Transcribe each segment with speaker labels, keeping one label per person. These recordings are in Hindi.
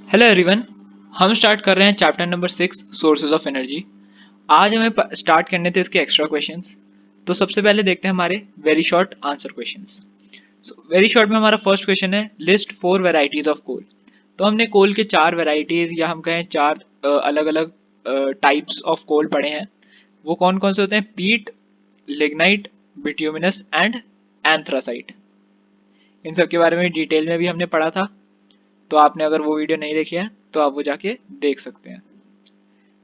Speaker 1: Hello everyone. हम स्टार्ट कर रहे हैं chapter number 6 sources of energy. आज हमें स्टार्ट करने थे इसके एक्स्ट्रा क्वेश्चंस। तो सबसे पहले देखते हैं हमारे very short answer questions. Very short में हमारा फर्स्ट क्वेश्चन है लिस्ट 4 वेराइटीज ऑफ कोल। तो हमने कोल के 4 वेराइटीज या हम कहें 4 अलग अलग टाइप्स ऑफ कोल पढ़े हैं। वो कौन कौन से होते हैं? पीट, लिग्नाइट, बिट्यूमिनस एंड एंथ्रासाइट। इन सब के बारे में डिटेल में भी हमने पढ़ा था। तो आपने अगर वो वीडियो नहीं देखी है तो आप वो जाके देख सकते हैं।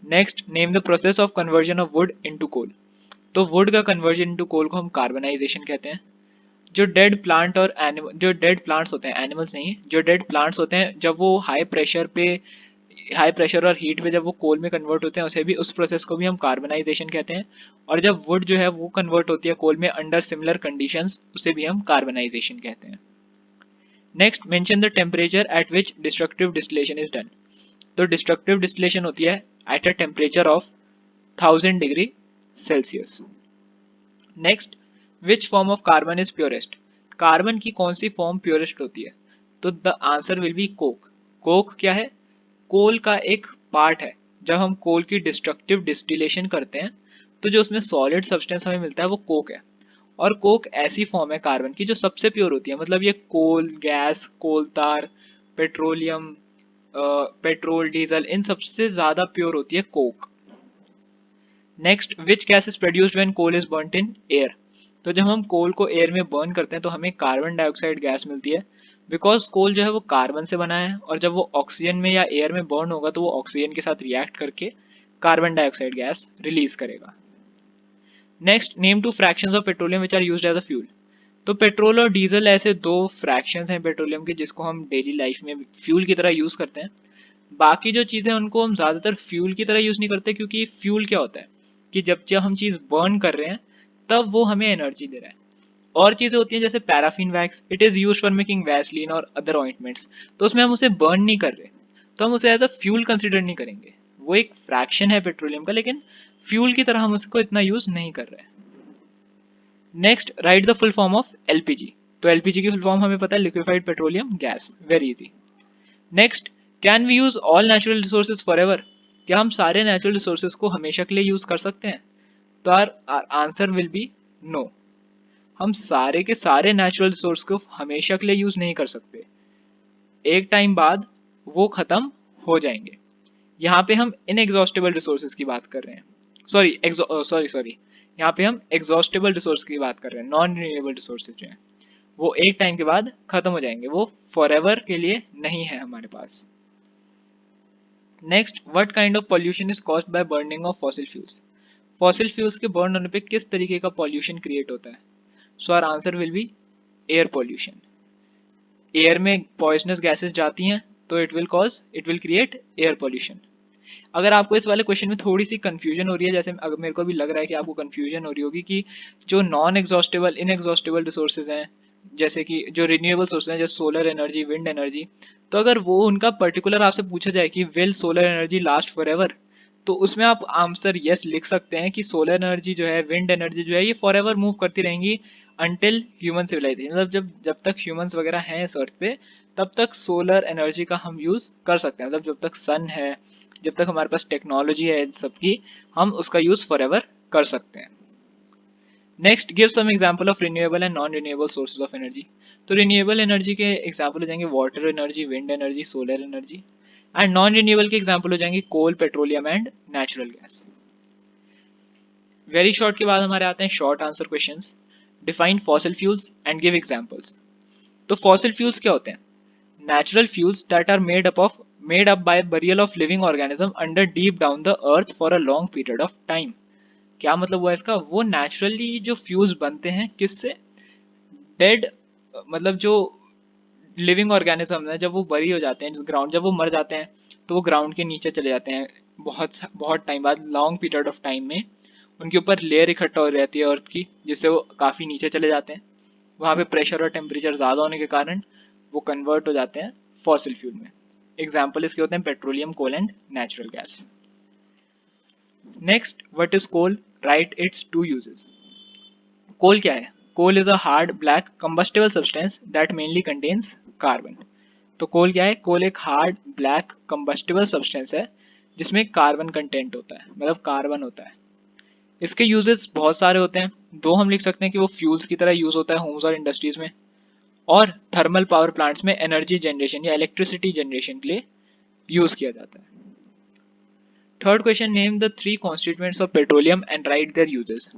Speaker 1: Next, name the process of conversion of wood into coal. तो वुड का कन्वर्जन इनटू कोल को हम कार्बनाइजेशन कहते हैं। जो डेड प्लांट और एनिमल, जो डेड प्लांट्स होते हैं, एनिमल्स नहीं, जो डेड प्लांट्स होते हैं, जब वो हाई प्रेशर और हीट पे जब वो कोल में कन्वर्ट होते हैं उसे भी, उस प्रोसेस को भी हम कार्बनाइजेशन कहते हैं। और जब वुड जो है वो कन्वर्ट होती है कोल में अंडर सिमिलर कंडीशंस, उसे भी हम कार्बनाइजेशन कहते हैं। Next, mention the temperature at which destructive distillation is done. तो डिस्ट्रक्टिव डिस्टिलेशन होती है at a temperature of 1000 degree Celsius. Next, which form of carbon is purest. Carbon की कौन सी फॉर्म प्योरेस्ट होती है? तो the answer will B Coke. Coke क्या है? कोल का एक पार्ट है। जब हम कोल की डिस्ट्रक्टिव डिस्टिलेशन करते हैं तो जो उसमें सॉलिड सब्सटेंस हमें मिलता है वो कोक है। और कोक ऐसी फॉर्म है कार्बन की जो सबसे प्योर होती है। मतलब ये कोल, गैस, कोल तार, पेट्रोलियम, पेट्रोल, डीजल, इन सबसे ज्यादा प्योर होती है coke. Next, which gas is produced when coal is burnt in air. तो जब हम कोल को एयर में बर्न करते हैं तो हमें कार्बन डाइऑक्साइड गैस मिलती है। बिकॉज कोल जो है वो कार्बन से बना है और जब वो ऑक्सीजन में या एयर में बर्न होगा तो वो ऑक्सीजन के साथ रिएक्ट करके कार्बन डाइऑक्साइड गैस रिलीज करेगा। Next, name two fractions of petroleum which are used as a fuel. तो पेट्रोल और डीजल ऐसे दो फ्रैक्शंस हैं पेट्रोलियम के जिसको हम डेली लाइफ में फ्यूल की तरह यूज करते हैं। बाकी जो चीजें उनको हम ज्यादातर फ्यूल की तरह यूज नहीं करते, क्योंकि फ्यूल क्या होता है कि जब जब हम चीज बर्न कर रहे हैं तब वो हमें एनर्जी दे रहा है। और चीजें होती हैं जैसे paraffin wax, it is use for making Vaseline और अदर ऑइंटमेंट्स। तो उसमें हम उसे बर्न नहीं कर रहे, तो हम उसे एज अ फ्यूल कंसिडर नहीं करेंगे। वो एक फ्रैक्शन है पेट्रोलियम का, लेकिन फ्यूल की तरह हम उसको इतना यूज नहीं कर रहे। Next, write the full form of LPG. तो एलपीजी की फुल फॉर्म हमें पता है, liquefied petroleum gas. Very easy. Next, can we use all natural resources forever. क्या हम सारे नेचुरल रिसोर्सेज को हमेशा के लिए यूज कर सकते हैं? तो our answer will be no. हम सारे के सारे नेचुरल रिसोर्स को हमेशा के लिए यूज नहीं कर सकते। एक टाइम बाद वो खत्म हो जाएंगे। यहाँ पे हम इनएग्जॉस्टेबल रिसोर्सेज की बात कर रहे हैं। सॉरी, यहाँ पे हम एग्जॉस्टेबल रिसोर्स की बात कर रहे हैं। नॉन रिन्यूएबल रिसोर्सेज जो हैं वो एक टाइम के बाद खत्म हो जाएंगे, वो फॉरएवर के लिए नहीं है हमारे पास। Next, what kind of pollution is caused by burning of fossil fuels. Fossil fuels के बर्न होने पे किस तरीके का पॉल्यूशन क्रिएट होता है? So our answer will be air pollution. Air में पॉइजनस गैसेस जाती हैं तो it will create air pollution. अगर आपको इस वाले क्वेश्चन में थोड़ी सी कंफ्यूजन हो रही है, जैसे अगर मेरे को भी लग रहा है कि आपको कंफ्यूजन हो रही होगी कि जो नॉन एग्जॉस्टेबल इनएग्जॉस्टेबल रिसोर्सेज हैं, जैसे कि जो रिन्यूएबल सोर्सेज हैं जैसे सोलर एनर्जी, विंड एनर्जी, तो अगर वो उनका पर्टिकुलर आपसे पूछा जाए कि will solar energy last for ever, तो उसमें आप आंसर यस लिख सकते हैं कि सोलर एनर्जी जो है, विंड एनर्जी जो है, ये फॉर एवर मूव करती रहेंगी अंटिल ह्यूमन सिविलाइजेशन। मतलब जब जब तक ह्यूमंस वगैरह हैं इस अर्थ पे, तब तक सोलर एनर्जी का हम यूज कर सकते हैं। मतलब जब तक सन है, जब तक हमारे पास टेक्नोलॉजी है इन सबकी, हम उसका यूज फॉर एवर कर सकते हैं। Next, give some example of renewable and non renewable sources of energy. तो रिन्यूएबल एनर्जी के एग्जांपल हो जाएंगे water energy, wind energy, solar energy. And non renewable के एग्जांपल हो जाएंगे coal, petroleum and natural gas. Very short के बाद हमारे आते हैं short answer questions. Define fossil fuels and give examples. तो फॉसिल फ्यूल्स क्या होते हैं? Natural fuels that are made up by burial of living organism under deep down the earth for a long period of time। क्या मतलब हुआ इसका? वो नेचुरली जो फ्यूल्स बनते हैं किससे? डेड, मतलब जो लिविंग ऑर्गेनिज्म है जब वो बरी हो जाते हैं ग्राउंड, जब वो मर जाते हैं तो वो ग्राउंड के नीचे चले जाते हैं। बहुत बहुत टाइम बाद, लॉन्ग पीरियड ऑफ टाइम में उनके ऊपर लेयर इकट्ठा हो रहती है अर्थ की, जिससे वो काफ़ी नीचे चले जाते हैं। वहाँ पे प्रेशर और टेम्परेचर ज़्यादा होने के कारण वो कन्वर्ट हो जाते हैं फॉसिल फ्यूल में। एग्जाम्पल इसके होते हैं petroleum, coal and natural gas. Next, what is coal? Write its two uses. Coal क्या है? Coal is a hard black combustible substance that mainly contains carbon. तो कोल क्या है? कोल एक हार्ड ब्लैक कंबस्टिबल सब्सटेंस है जिसमें कार्बन कंटेंट होता है, मतलब कार्बन होता है। इसके यूजेस बहुत सारे होते हैं। दो हम लिख सकते हैं कि वो फ्यूल्स की तरह यूज होता है होम्स और इंडस्ट्रीज में, और थर्मल पावर प्लांट्स में एनर्जी जनरेशन या इलेक्ट्रिसिटी जनरेशन के लिए यूज किया जाता है। Third question, name the three constituents of petroleum and right there uses.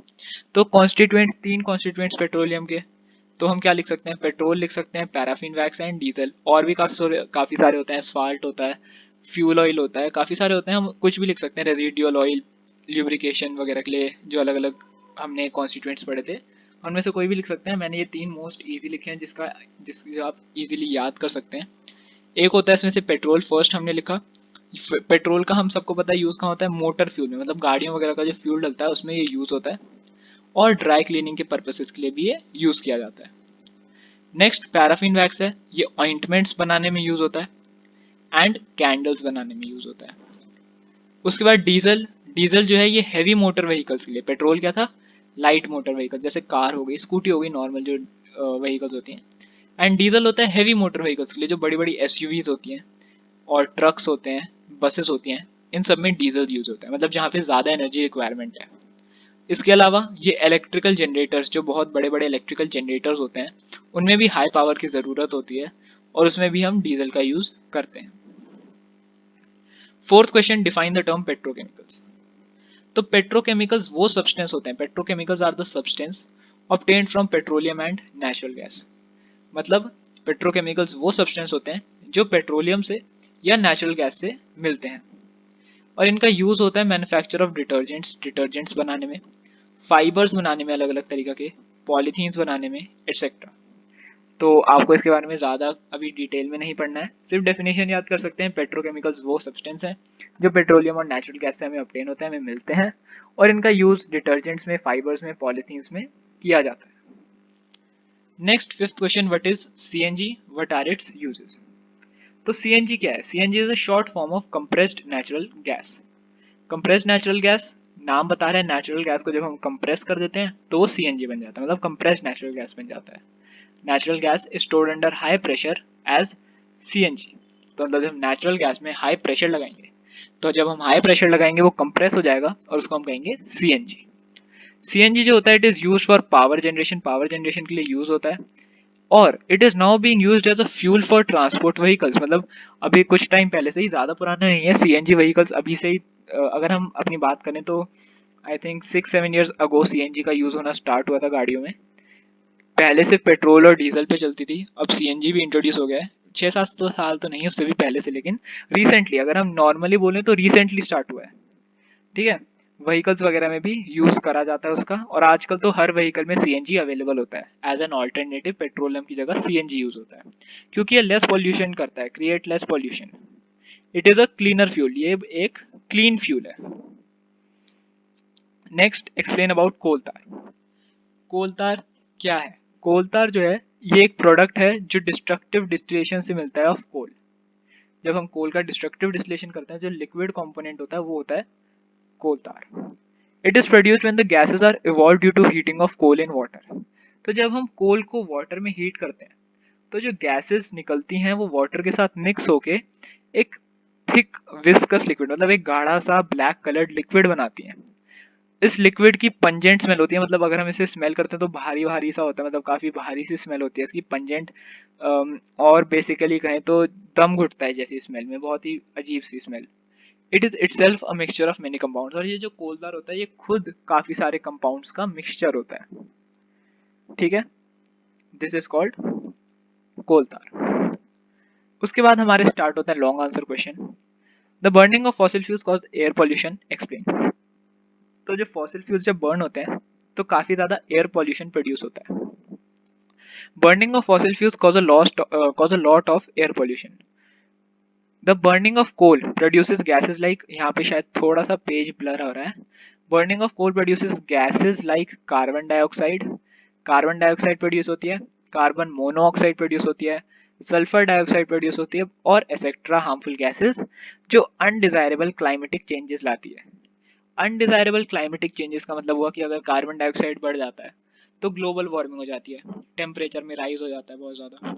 Speaker 1: तो कॉन्स्टिट्यूएंट्स, तीन कॉन्स्टिट्यूएंट्स पेट्रोलियम के, तो हम क्या लिख सकते हैं? पेट्रोल लिख सकते हैं, पैराफिन वैक्स एंड डीजल, और भी काफी सारे होते हैं, एस्फाल्ट होता है, फ्यूल ऑयल होता है, काफी सारे होते हैं, हम कुछ भी लिख सकते हैं, रेजिडुअल ऑयल, ल्यूब्रिकेशन वगैरह के लिए जो अलग अलग हमने कॉन्स्टिट्यूएंट्स पढ़े थे, उनमें से कोई भी लिख सकते हैं। मैंने ये तीन मोस्ट इजी लिखे हैं जिसको आप इजीली याद कर सकते हैं। एक होता है इसमें से पेट्रोल, फर्स्ट हमने लिखा। पेट्रोल का हम सबको पता है यूज कहाँ होता है? मोटर फ्यूल में, मतलब गाड़ियों वगैरह का जो फ्यूल डलता है उसमें ये यूज होता है, और ड्राई क्लीनिंग के पर्पसेस के लिए भी ये यूज किया जाता है। नेक्स्ट पैराफिन वैक्स है, ये ऑइंटमेंट्स बनाने में यूज होता है एंड कैंडल्स बनाने में यूज होता है। उसके बाद डीजल, डीजल जो है ये हैवी मोटर व्हीकल्स के लिए, पेट्रोल क्या था? लाइट मोटर व्हीकल, जैसे कार हो गई, स्कूटी हो गई, नॉर्मल जो व्हीकल्स होती हैं। एंड डीजल होता है हैवी मोटर व्हीकल्स के लिए, जो बड़ी बड़ी एसयूवीज होती हैं और ट्रक्स होते हैं, बसेस होती हैं, इन सब में डीजल यूज होता है, मतलब जहाँ पे ज़्यादा एनर्जी रिक्वायरमेंट है। इसके अलावा ये इलेक्ट्रिकल जनरेटर्स, जो बहुत बड़े बड़े इलेक्ट्रिकल जनरेटर्स होते हैं, उनमें भी हाई पावर की ज़रूरत होती है, और उसमें भी हम डीजल का यूज़ करते हैं। Fourth question, define the term petrochemicals. तो पेट्रोकेमिकल्स वो सब्सटेंस होते हैं, petrochemicals are the substance obtained from petroleum and natural gas. मतलब पेट्रोकेमिकल्स वो सब्सटेंस होते हैं जो पेट्रोलियम से या नेचुरल गैस से मिलते हैं, और इनका यूज होता है मैन्युफैक्चर ऑफ डिटर्जेंट्स, डिटर्जेंट्स बनाने में, फाइबर्स बनाने में अलग अलग तरीका के, पॉलीथीन्स बनाने में, एटसेट्रा। तो आपको इसके बारे में ज़्यादा अभी डिटेल में नहीं पढ़ना है, सिर्फ डेफिनेशन याद कर सकते हैं। पेट्रोकेमिकल्स वो सब्सटेंस हैं जो पेट्रोलियम और नेचुरल गैस से हमें ऑब्टेन होते हैं, हमें मिलते हैं, और इनका यूज़ डिटर्जेंट्स में, फाइबर्स में, पॉलीथीन्स में किया जाता है। Next fifth question, what is CNG, what are its uses. तो सीएनजी क्या है? CNG is a short form of compressed natural gas. Compressed natural gas, नाम बता रहे हैं, नेचुरल गैस को जब हम कंप्रेस कर देते हैं तो वो सीएनजी बन जाता है, मतलब कंप्रेस्ड नेचुरल गैस बन जाता है। Natural gas stored under high pressure as CNG. तो मतलब जब नेचुरल गैस में हाई प्रेशर लगाएंगे, तो जब हम हाई प्रेशर लगाएंगे वो कंप्रेस हो जाएगा, और उसको हम कहेंगे सीएनजी। सीएनजी जो होता है, it is use for power generation, power generation के लिए यूज होता है, और it is now being used as a fuel for transport vehicles. मतलब अभी कुछ टाइम पहले से ही, ज्यादा पुराना नहीं है, सीएनजी व्हीकल्स अभी से ही, अगर हम अपनी बात करें तो I think 6-7 years ago CNG का यूज होना स्टार्ट हुआ था गाड़ियों में। पहले सिर्फ पेट्रोल और डीजल पे चलती थी, अब सीएनजी भी इंट्रोड्यूस हो गया है। 6-7 साल तो नहीं, उससे भी पहले से, लेकिन रिसेंटली, अगर हम नॉर्मली बोलें तो रिसेंटली स्टार्ट हुआ है। ठीक है, व्हीकल्स वगैरह में भी यूज करा जाता है उसका, और आजकल तो हर व्हीकल में सीएनजी अवेलेबल होता है एज एन ऑल्टरनेटिव, पेट्रोलियम की जगह सीएनजी यूज होता है, क्योंकि ये लेस पॉल्यूशन करता है, create less pollution. It is a cleaner fuel, ये एक क्लीन फ्यूल है। नेक्स्ट, एक्सप्लेन अबाउट कोल तार। कोल तार क्या है? कोल तार जो है, ये एक प्रोडक्ट है जो डिस्ट्रक्टिव डिस्टिलेशन से मिलता है ऑफ कोल। जब हम कोल का डिस्ट्रक्टिव डिस्टिलेशन करते हैं, जो लिक्विड कंपोनेंट होता है वो होता है coal tar. It is produced when the gases are evolve due to heating of coal in water. तो जब हम कोल को वाटर में हीट करते हैं, तो जो गैसेस निकलती हैं वो वाटर के साथ मिक्स होके एक थिक विस्कस लिक्विड, मतलब एक गाढ़ा सा ब्लैक कलर्ड लिक्विड बनाती हैं। इस लिक्विड की पंजेंट स्मेल होती है, मतलब अगर हम इसे स्मेल करते हैं तो भारी भारी सा होता है, मतलब काफी भारी सी स्मेल होती है इसकी, पंजेंट। और बेसिकली कहें तो दम घुटता है जैसी स्मेल में, बहुत ही अजीब सी smell. It is itself a mixture of many compounds, और ये जो कोलदार होता है ये खुद काफी सारे कंपाउंड्स का मिक्सचर होता है। ठीक है, दिस इज कॉल्ड कोलतार। उसके बाद हमारे स्टार्ट होता है long answer question. The burning of fossil fuels cause air pollution, explain. तो जो फॉसिल फ्यूल्स जब बर्न होते हैं तो काफी ज्यादा एयर पॉल्यूशन प्रोड्यूस होता है। Burning of fossil fuels cause a lot of air pollution. The burning of coal produces gases like, यहाँ पे शायद थोड़ा सा पेज ब्लर हो रहा है। Burning of coal produces gases like carbon dioxide, carbon dioxide produce होती है, कार्बन मोनोऑक्साइड प्रोड्यूस होती है, सल्फर डाइऑक्साइड प्रोड्यूस होती है, और एसेट्रा हार्मफुल गैसेस जो अनडिजायरेबल क्लाइमेटिक चेंजेस लाती है। अनडिजायरेबल क्लाइमेटिक चेंजेस का मतलब हुआ कि अगर कार्बन डाइऑक्साइड बढ़ जाता है तो ग्लोबल वार्मिंग हो जाती है, टेम्परेचर में राइज हो जाता है बहुत ज़्यादा।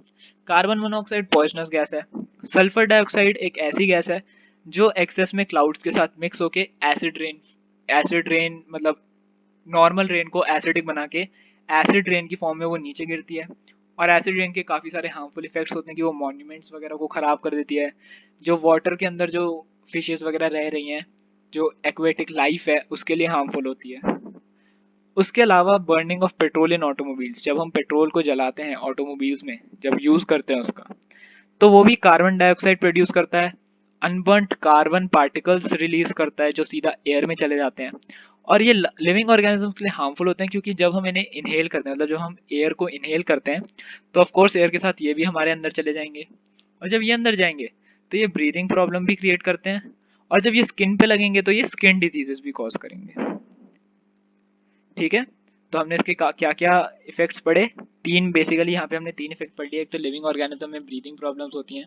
Speaker 1: कार्बन मोनोऑक्साइड पॉइजनस गैस है। सल्फर डाइऑक्साइड एक ऐसी गैस है जो एक्सेस में क्लाउड्स के साथ मिक्स होके एसिड रेन मतलब नॉर्मल रेन को एसिडिक बना के एसिड रेन की फॉर्म में वो नीचे गिरती है। और एसिड रेन के काफ़ी सारे हार्मफुल इफेक्ट्स होते हैं कि वो मॉन्यूमेंट्स वगैरह को ख़राब कर देती है, जो वाटर के अंदर जो फिशेस वगैरह रह रही हैं, जो एक्वेटिक लाइफ है उसके लिए हार्मफुल होती है। उसके अलावा burning of petrol in automobiles, जब हम पेट्रोल को जलाते हैं ऑटोमोबाइल्स में, जब यूज़ करते हैं उसका, तो वो भी कार्बन डाइऑक्साइड प्रोड्यूस करता है, अनबर्न्ट कार्बन पार्टिकल्स रिलीज करता है जो सीधा एयर में चले जाते हैं। और ये लिविंग ऑर्गेनिज्म के लिए हार्मफुल होते हैं क्योंकि जब हम इन्हें इनहेल करते हैं, मतलब जब हम एयर को इनहेल करते हैं, तो ऑफ कोर्स एयर के साथ ये भी हमारे अंदर चले जाएंगे। और जब ये अंदर जाएंगे तो ये ब्रीदिंग प्रॉब्लम भी क्रिएट करते हैं। और जब ये स्किन पे लगेंगे तो ये स्किन डिजीजेस भी कॉज करेंगे। ठीक है, तो हमने इसके क्या क्या इफेक्ट्स पढ़े, तीन बेसिकली यहाँ पे हमने तीन इफेक्ट पढ़ लिए। एक तो लिविंग ऑर्गेनिज्म में ब्रीदिंग प्रॉब्लम्स होती हैं,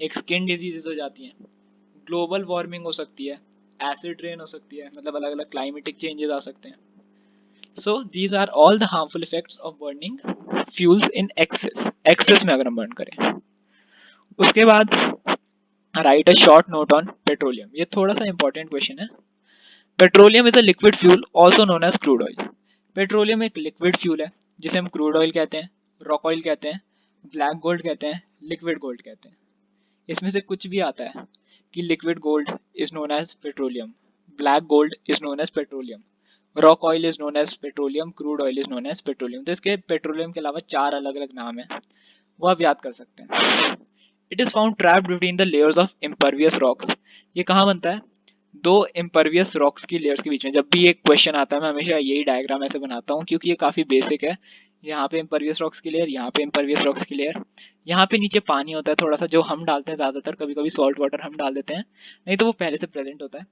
Speaker 1: एक स्किन डिजीजेस हो जाती हैं, ग्लोबल वार्मिंग हो सकती है, एसिड रेन हो सकती है, मतलब अलग अलग क्लाइमेटिक चेंजेस आ सकते हैं। So these are all the harmful effects of burning fuels in excess में अगर हम बर्न करें। उसके बाद write a short note on petroleum, ये थोड़ा सा इंपॉर्टेंट क्वेश्चन है। Petroleum is a liquid fuel also known as crude oil. Petroleum एक लिक्विड फ्यूल है जिसे हम क्रूड ऑयल कहते हैं, रॉक ऑयल कहते हैं, ब्लैक गोल्ड कहते हैं, लिक्विड गोल्ड कहते हैं। इसमें से कुछ भी आता है कि liquid gold is known as petroleum, black gold is known as petroleum, rock oil is known as petroleum, crude oil is known as petroleum. तो इसके पेट्रोलियम के अलावा चार अलग अलग नाम है, वो आप याद कर सकते हैं। It is found trapped between the layers of impervious rocks. ये कहाँ बनता है? दो इम्परवियस रॉक्स की लेयर्स के बीच में। जब भी एक क्वेश्चन आता है मैं हमेशा यही डायग्राम ऐसे बनाता हूँ क्योंकि ये काफ़ी बेसिक है। यहाँ पे इम्परवियस रॉक्स की लेयर, यहाँ पे इम्परवियस रॉक्स की लेयर, यहाँ पे नीचे पानी होता है थोड़ा सा जो हम डालते हैं ज़्यादातर, कभी कभी सॉल्ट वाटर हम डाल देते हैं, नहीं तो वो पहले से प्रेजेंट होता है।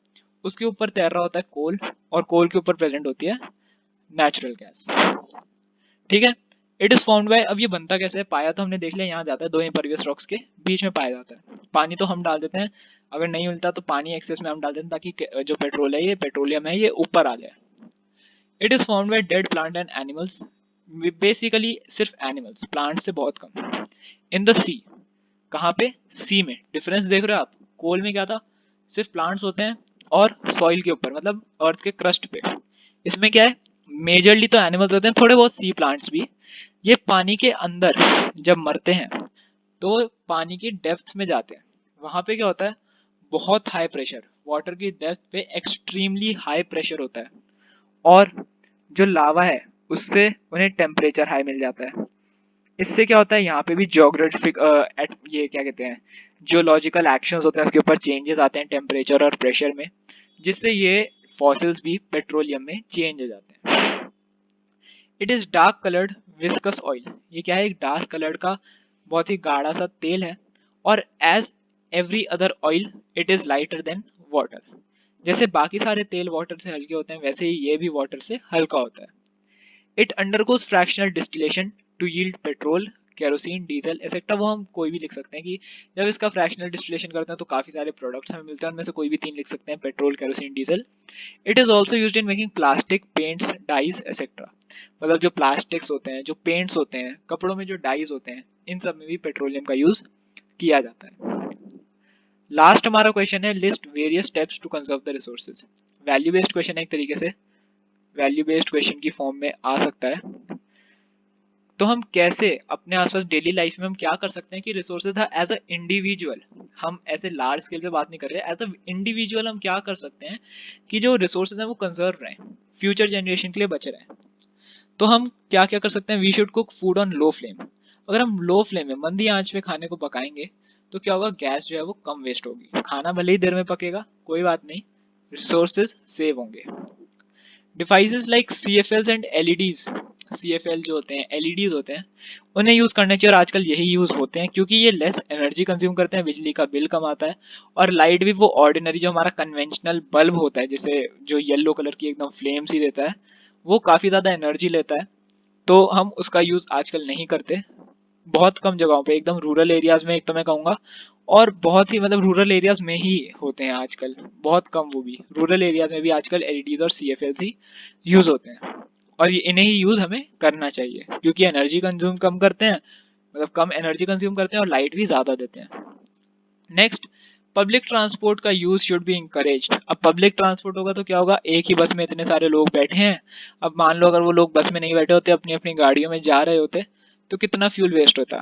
Speaker 1: उसके ऊपर तैर रहा होता है कोल, और कोल के ऊपर प्रेजेंट होती है नेचुरल गैस। ठीक है, इट इज फाउंड बाय, अब ये बनता कैसे है? पाया तो हमने देख लिया, यहाँ जाता है दो इम्परवियस रॉक्स के बीच में पाया जाता है। पानी तो हम डाल देते हैं, अगर नहीं मिलता तो पानी एक्सेस में हम डाल देते हैं ताकि जो पेट्रोल है, ये पेट्रोलियम है, ये ऊपर आ जाए। It is found by dead plant and animals, basically सिर्फ एनिमल्स, प्लांट से बहुत कम। इन द सी, कहाँ पे? सी में। डिफरेंस देख रहे हो आप? कोल में क्या था? सिर्फ प्लांट्स होते हैं और सॉइल के ऊपर, मतलब अर्थ के क्रस्ट पे। इसमें क्या है? मेजरली तो एनिमल्स होते हैं, थोड़े बहुत सी प्लांट्स भी। ये पानी के अंदर जब मरते हैं तो पानी की डेप्थ में जाते हैं। वहां पे क्या होता है? बहुत हाई प्रेशर, वाटर की डेप्थ पे एक्सट्रीमली हाई प्रेशर होता है, और जो लावा है उससे उन्हें टेम्परेचर हाई मिल जाता है। इससे क्या होता है? यहाँ पे भी जियोग्राफिक ये क्या कहते हैं, जियोलॉजिकल एक्शंस होते हैं, उसके ऊपर चेंजेस आते हैं टेम्परेचर और प्रेशर में, जिससे ये फॉसिल्स भी पेट्रोलियम में चेंज हो जाते हैं। It is dark coloured viscous oil, ये क्या है? एक डार्क कलर्ड का बहुत ही गाढ़ा सा तेल है। और as every other oil it is lighter than water, जैसे बाकी सारे तेल वाटर से हल्के होते हैं वैसे ही ये भी वाटर से हल्का होता है। It undergoes fractional distillation to yield petrol, kerosene, diesel etcetera. वो हम कोई भी लिख सकते हैं कि जब इसका फ्रैक्शनल डिस्टिलेशन करते हैं तो काफी सारे प्रोडक्ट्स हमें मिलते हैं, उनमें से कोई भी तीन लिख सकते हैं, petrol, kerosene, diesel. It is also used in making plastic, paints, dyes etcetera. मतलब जो प्लास्टिक्स होते हैं, जो पेंट्स होते हैं, कपड़ों में जो डाइज होते हैं, इन सब में भी पेट्रोलियम का यूज किया जाता है। लास्ट हमारा क्वेश्चन है, list various steps to conserve the resources. Value based question है एक तरीके से, वैल्यू बेस्ड क्वेश्चन की फॉर्म में आ सकता है। तो हम कैसे अपने आसपास डेली लाइफ में हम क्या कर सकते हैं कि रिसोर्सेज है एज अ इंडिविजुअल, हम ऐसे लार्ज स्केल पे बात नहीं कर रहे, एज अ इंडिविजुअल हम क्या कर सकते हैं कि जो रिसोर्सेज हैं वो कंजर्व रहें, फ्यूचर जनरेशन के लिए बचे रहें। तो हम क्या क्या कर सकते हैं? We should cook food on low flame. अगर हम लो फ्लेम में मंदी आंच पे खाने को पकाएंगे तो क्या होगा? गैस जो है वो कम वेस्ट होगी, खाना भले ही देर में पकेगा कोई बात नहीं, रिसोर्सेज सेव होंगे। Devices like CFLs and LEDs, CFL जो होते हैं, LEDs होते हैं, उन्हें यूज करना चाहिए और आजकल यही यूज होते हैं क्योंकि ये लेस एनर्जी कंज्यूम करते हैं, बिजली का बिल कम आता है, और लाइट भी वो ऑर्डिनरी जो हमारा कन्वेंशनल बल्ब होता है जैसे जो येलो कलर की एकदम फ्लेम सी देता है, वो काफी ज्यादा एनर्जी लेता है, तो हम उसका यूज आजकल नहीं करते। बहुत कम जगहों पे, एकदम रूरल एरियाज में एक तो मैं कहूँगा, और बहुत ही मतलब रूरल एरियाज में ही होते हैं आजकल, बहुत कम, वो भी रूरल एरियाज में भी आजकल LEDs और CFLs ही यूज होते हैं। और ये इन्हें ही यूज हमें करना चाहिए, क्योंकि एनर्जी कंज्यूम कम करते हैं, मतलब कम एनर्जी कंज्यूम करते हैं और लाइट भी ज्यादा देते हैं। नेक्स्ट, पब्लिक ट्रांसपोर्ट का यूज शुड बी इंकरेज्ड। अब पब्लिक ट्रांसपोर्ट होगा तो क्या होगा, एक ही बस में इतने सारे लोग बैठे हैं, अब मान लो अगर वो लोग बस में नहीं बैठे होते, अपनी अपनी गाड़ियों में जा रहे होते, तो कितना फ्यूल वेस्ट होता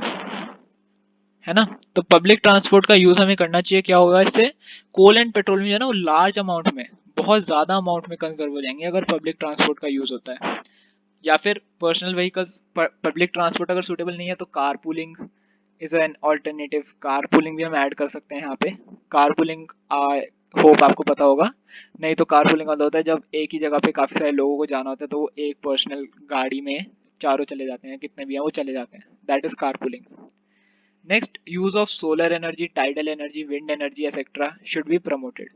Speaker 1: है ना। तो पब्लिक ट्रांसपोर्ट का यूज हमें करना चाहिए। क्या होगा इससे, कोल एंड पेट्रोल में जो है ना वो लार्ज अमाउंट में, बहुत ज्यादा अमाउंट में कंजर्व हो जाएंगे अगर पब्लिक ट्रांसपोर्ट का यूज होता है। या फिर पर्सनल व्हीकल्स, पब्लिक ट्रांसपोर्ट अगर सूटेबल नहीं है तो car pooling is an alternative. Car pooling भी हम ऐड कर सकते हैं यहाँ पे। कार पूलिंग होप आपको पता होगा। नहीं तो कार पूलिंग वाला होता है जब एक ही जगह पे काफी सारे लोगों को जाना होता है, तो वो एक पर्सनल गाड़ी में चारों चले जाते हैं, कितने भी हैं वो चले जाते हैं, that is car pooling. Next, use of solar energy, tidal energy, wind energy etcetera should be promoted.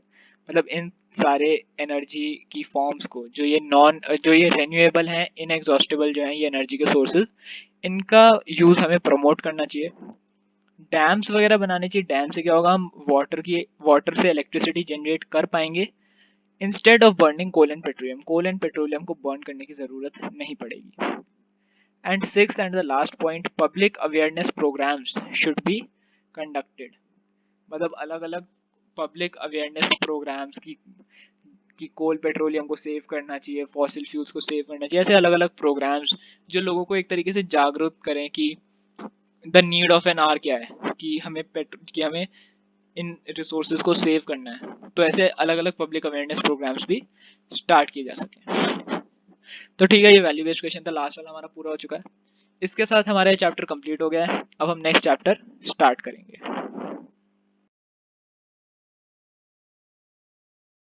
Speaker 1: मतलब इन सारे एनर्जी की फॉर्म्स को, जो ये रेन्यूएबल हैं, इनएग्जॉस्टेबल जो हैं ये एनर्जी के सोर्सेज, इनका यूज हमें प्रमोट करना चाहिए। डैम्स वगैरह बनाने चाहिए। डैम से क्या होगा, हम वाटर से इलेक्ट्रिसिटी जनरेट कर पाएंगे instead of burning coal and petroleum. Coal and petroleum को बर्न करने की जरूरत नहीं पड़ेगी। And sixth and the last point, public awareness programmes should be conducted. मतलब अलग अलग पब्लिक अवेयरनेस प्रोग्राम्स की कोल पेट्रोलियम को सेव करना चाहिए, फॉसिल फ्यूल्स को सेव करना चाहिए, ऐसे अलग अलग प्रोग्राम्स जो लोगों को एक तरीके से जागरूक करें कि the need of an hour क्या है, कि हमें इन रिसोर्सेज को सेव करना है। तो ऐसे अलग अलग पब्लिक अवेयरनेस प्रोग्राम्स भी स्टार्ट किए जा सके। तो ठीक है, ये वैल्यू बेस्ड क्वेश्चन था, लास्ट वाला हमारा पूरा हो चुका है। इसके साथ हमारा ये चैप्टर कंप्लीट हो गया है। अब हम नेक्स्ट चैप्टर स्टार्ट करेंगे।